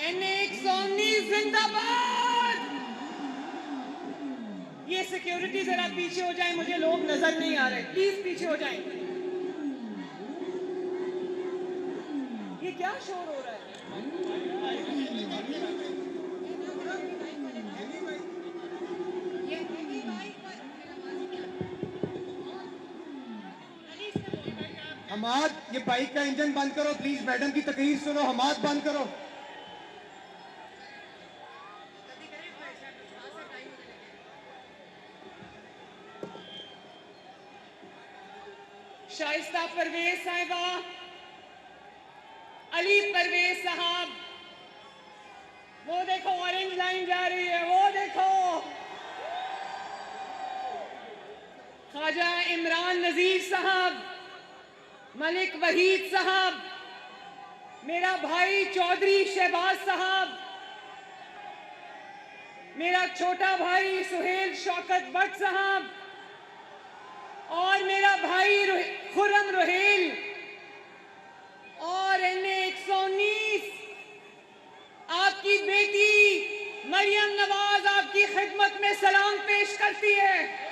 NA119 जिंदाबाद। ये security जरा पीछे हो जाए, मुझे लोग नजर नहीं आ रहे, प्लीज पीछे हो जाएं। ये क्या शोर हो रहा है? हमाद, ये बाइक का इंजन बंद करो प्लीज। मैडम की तकरीर सुनो। हमाद बंद करो। शाइस्ता परवेज साहिबा, अली परवेज साहब, वो देखो ऑरेंज लाइन जा रही है, वो देखो। ख्वाजा इमरान नजीर साहब, मलिक वहीद साहब, मेरा भाई चौधरी शहबाज साहब, मेरा छोटा भाई सुहेल शौकत भट्ट साहब और मेरा भाई खुर्रम रोहेल और NA119 आपकी बेटी मरियम नवाज आपकी खिदमत में सलाम पेश करती है।